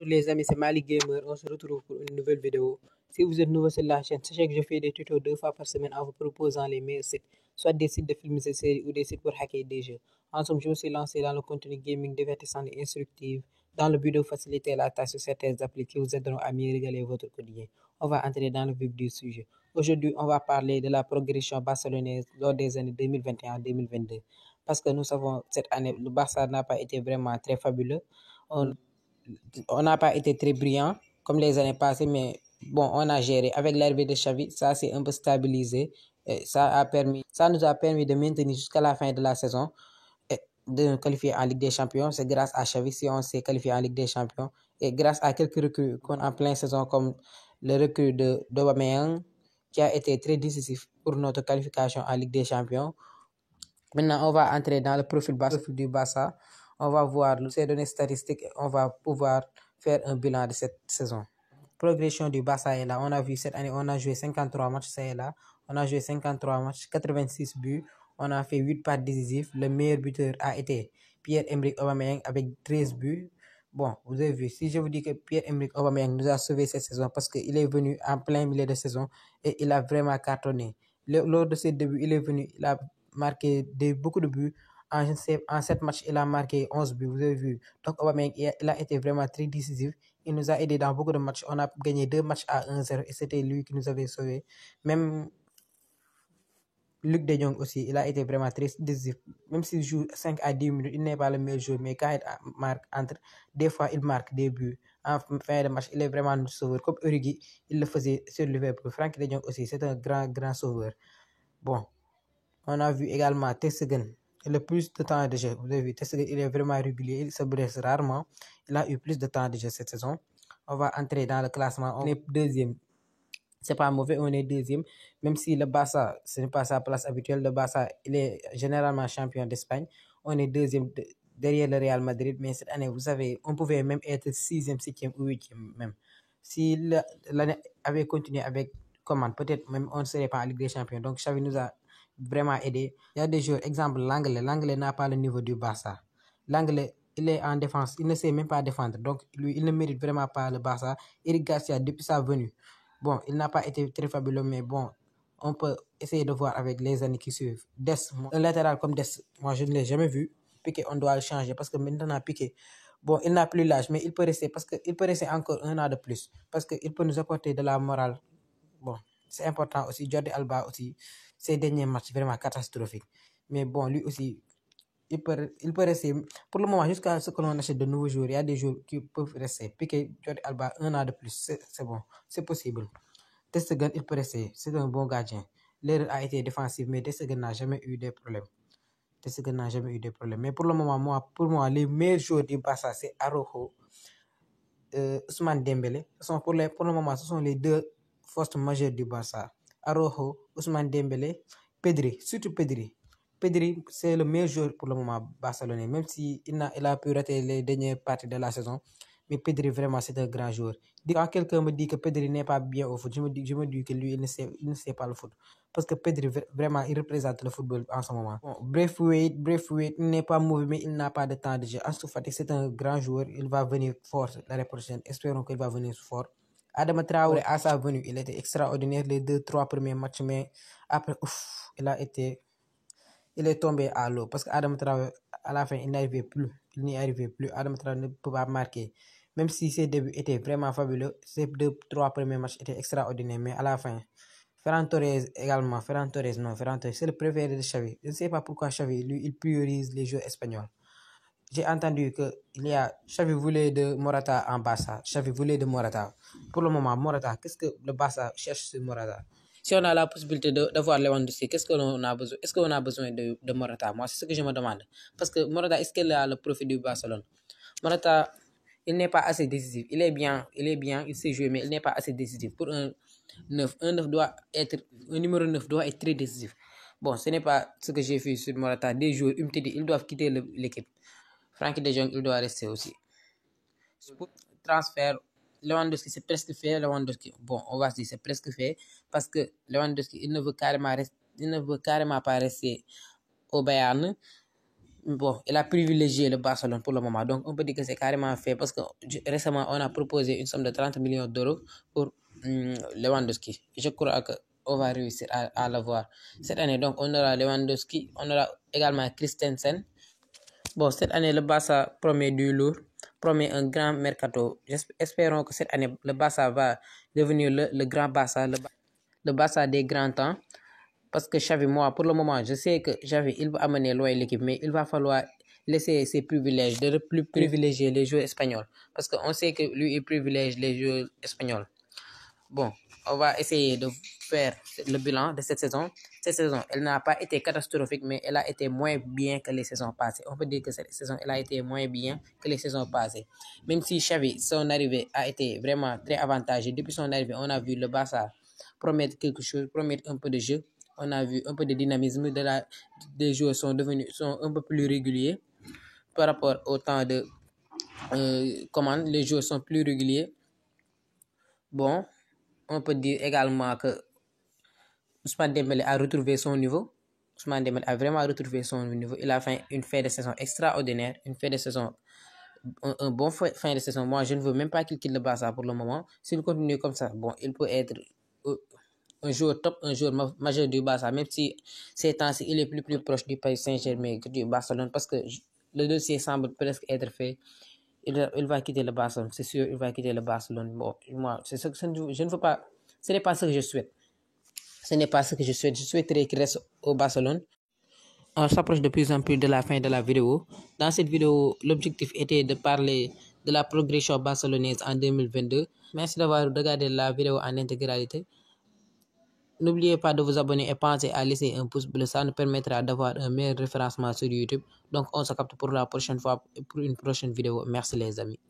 Les amis, c'est Malik Gamer, on se retrouve pour une nouvelle vidéo. Si vous êtes nouveau sur la chaîne, sachez que je fais des tutos 2 fois par semaine en vous proposant les meilleurs sites, soit des sites de films et séries ou des sites pour hacker des jeux. En somme, je me suis lancé dans le contenu gaming divertissant et instructif dans le but de faciliter la tâche sur certaines applis qui vous aideront à mieux régaler votre quotidien. On va entrer dans le vif du sujet. Aujourd'hui, on va parler de la progression barcelonaise lors des années 2021-2022. Parce que nous savons, cette année, le Barça n'a pas été vraiment très fabuleux. On n'a pas été très brillant comme les années passées, mais bon, on a géré. Avec l'arrivée de Xavi, ça s'est un peu stabilisé. Et ça nous a permis de maintenir jusqu'à la fin de la saison et de nous qualifier en Ligue des Champions. C'est grâce à Xavi si on s'est qualifié en Ligue des Champions et grâce à quelques recrues qu'on a en pleine saison comme le recrue d'Aubameyang qui a été très décisif pour notre qualification en Ligue des Champions. Maintenant, on va entrer dans le profil du Barça. On va voir ces données statistiques et on va pouvoir faire un bilan de cette saison. Progression du Barça est là. On a vu cette année, on a joué 53 matchs, ça est là. On a joué 53 matchs, 86 buts. On a fait 8 passes décisives. Le meilleur buteur a été Pierre-Emerick Aubameyang avec 13 buts. Bon, vous avez vu, si je vous dis que Pierre-Emerick Aubameyang nous a sauvé cette saison parce qu'il est venu en plein milieu de saison et il a vraiment cartonné. Lors de ses débuts, il est venu, il a marqué beaucoup de buts. En 7 matchs, il a marqué 11 buts, vous avez vu. Donc, Aubameyang, il a été vraiment très décisif. Il nous a aidé dans beaucoup de matchs. On a gagné 2 matchs à 1-0 et c'était lui qui nous avait sauvés. Même Luc de Jong aussi, il a été vraiment très décisif. Même s'il joue 5 à 10 minutes, il n'est pas le meilleur joueur. Mais quand il marque des fois, il marque des buts. En fin de match, il est vraiment un sauveur. Comme Origi, il le faisait sur Liverpool. Franck de Jong aussi, c'est un grand sauveur. Bon, on a vu également Ter Stegen, le plus de temps de jeu. Vous avez vu, Ter Stegen, il est vraiment régulier, il se blesse rarement. Il a eu plus de temps de jeu cette saison. On va entrer dans le classement. On est deuxième. C'est pas mauvais, on est deuxième. Même si le Barça, ce n'est pas sa place habituelle. Le Barça, il est généralement champion d'Espagne. On est deuxième derrière le Real Madrid. Mais cette année, vous savez, on pouvait même être sixième, septième ou huitième même. Si l'année avait continué avec commande, peut-être même on ne serait pas en Ligue des Champions. Donc Xavi nous a vraiment aidé. Il y a des joueurs, exemple l'Anglais. L'Anglais n'a pas le niveau du Barça. L'Anglais, il est en défense, il ne sait même pas défendre. Donc lui, il ne mérite vraiment pas le Barça. Eric Garcia, depuis sa venue, bon, il n'a pas été très fabuleux, mais bon, on peut essayer de voir avec les années qui suivent. Un latéral comme Dest, moi je ne l'ai jamais vu. Piqué, on doit le changer parce que maintenant Piqué, bon, il n'a plus l'âge, mais il peut rester parce qu'il peut rester encore 1 an de plus parce qu'il peut nous apporter de la morale. Bon, c'est important aussi. Jordi Alba aussi, ses derniers matchs vraiment catastrophiques. Mais bon, lui aussi, il peut rester. Pour le moment, jusqu'à ce que l'on achète de nouveaux joueurs, il y a des joueurs qui peuvent rester. Piqué, Jordi Alba, 1 an de plus, c'est bon, c'est possible. Ter Stegen, il peut rester. C'est un bon gardien. L'erreur a été défensive, mais Ter Stegen n'a jamais eu des problèmes. Ter Stegen n'a jamais eu des problèmes. Mais pour le moment, pour moi, les meilleurs joueurs du Barça, c'est Araujo, Ousmane Dembélé. Pour le moment, ce sont les deux forces majeures du Barça. Araujo, Ousmane Dembélé, Pedri, surtout Pedri. Pedri, c'est le meilleur joueur pour le moment barcelonais, même s'il a pu rater les dernières parties de la saison. Mais Pedri, vraiment, c'est un grand joueur. Quand quelqu'un me dit que Pedri n'est pas bien au foot, je me dis que lui, il ne sait pas le foot. Parce que Pedri, vraiment, il représente le football en ce moment. Bon, Braithwaite, il n'est pas mauvais, mais il n'a pas de temps de jeu. Ansu Fati, c'est un grand joueur. Il va venir fort l'année prochaine. Espérons qu'il va venir fort. Adama Traoré, à sa venue, il était extraordinaire les 2-3 premiers matchs, mais après, il est tombé à l'eau parce qu'Adama Traoré, à la fin, il n'y arrivait plus. Adama Traoré ne peut pas marquer. Même si ses débuts étaient vraiment fabuleux, ses 2-3 premiers matchs étaient extraordinaires, mais à la fin, Ferran Torres également. Ferran Torres, c'est le préféré de Xavi. Je ne sais pas pourquoi Xavi, lui, il priorise les joueurs espagnols. J'ai entendu que Xavi voulait de Morata en Barça. Xavi voulait de Morata. Pour le moment, Morata, qu'est-ce que le Barça cherche sur Morata? Si on a la possibilité d'avoir Lewandowski, qu'est-ce qu'on a besoin? Est-ce qu'on a besoin de Morata? Moi, c'est ce que je me demande. Parce que Morata, est-ce qu'il a le profil du Barcelone? Morata, il n'est pas assez décisif. Il est bien, il sait jouer, mais il n'est pas assez décisif. Pour un 9, un numéro 9 doit être très décisif. Bon, ce n'est pas ce que j'ai vu sur Morata. Des joueurs, ils doivent quitter l'équipe. Frankie de Jong, il doit rester aussi. Pour transfert, Lewandowski, c'est presque fait. Lewandowski, bon, on va se dire c'est presque fait parce que Lewandowski, il ne veut carrément pas rester au Bayern. bon, il a privilégié le Barcelone pour le moment. Donc, on peut dire que c'est carrément fait parce que récemment, on a proposé une somme de 30 millions d'euros pour Lewandowski. Je crois qu'on va réussir à l'avoir cette année. Donc, on aura Lewandowski, on aura également Christensen. Bon, cette année, le Barça promet du lourd, promet un grand mercato. Espérons que cette année, le Barça va devenir le grand Barça, le Barça des grands temps. Parce que Xavi, moi, pour le moment, je sais que Xavi, il va amener loin l'équipe, mais il va falloir laisser ses privilèges, de plus privilégier les joueurs espagnols. Parce qu'on sait que lui, il privilège les joueurs espagnols. Bon, on va essayer de faire le bilan de cette saison. Cette saison, elle n'a pas été catastrophique, mais elle a été moins bien que les saisons passées. On peut dire que cette saison, elle a été moins bien que les saisons passées. Même si Xavi, son arrivée a été vraiment très avantageux. Depuis son arrivée, on a vu le Barça promettre quelque chose, promettre un peu de jeu. On a vu un peu de dynamisme. Les joueurs sont un peu plus réguliers par rapport au temps de commande. Les joueurs sont plus réguliers. Bon, on peut dire également que Ousmane Dembélé a retrouvé son niveau. Ousmane Dembélé a vraiment retrouvé son niveau. Il a fait une fin de saison extraordinaire, une fin de saison, un bon fin de saison. Moi, je ne veux même pas qu'il quitte le Barça pour le moment. S'il continue comme ça, bon, il peut être un joueur top, un joueur majeur du Barça, même si ces temps-ci, il est plus proche du Paris Saint-Germain que du Barcelone, parce que le dossier semble presque être fait. Il va quitter le Barcelone, c'est sûr, il va quitter le Barcelone. Bon, moi, c'est ce que je ne veux pas, ce n'est pas ce que je souhaite. Ce n'est pas ce que je souhaite. Je souhaiterais qu'il reste au Barcelone. On s'approche de plus en plus de la fin de la vidéo. Dans cette vidéo, l'objectif était de parler de la progression barcelonaise en 2022. Merci d'avoir regardé la vidéo en intégralité. N'oubliez pas de vous abonner et pensez à laisser un pouce bleu. Ça nous permettra d'avoir un meilleur référencement sur YouTube. Donc, on se capte pour la prochaine fois, pour une prochaine vidéo. Merci les amis.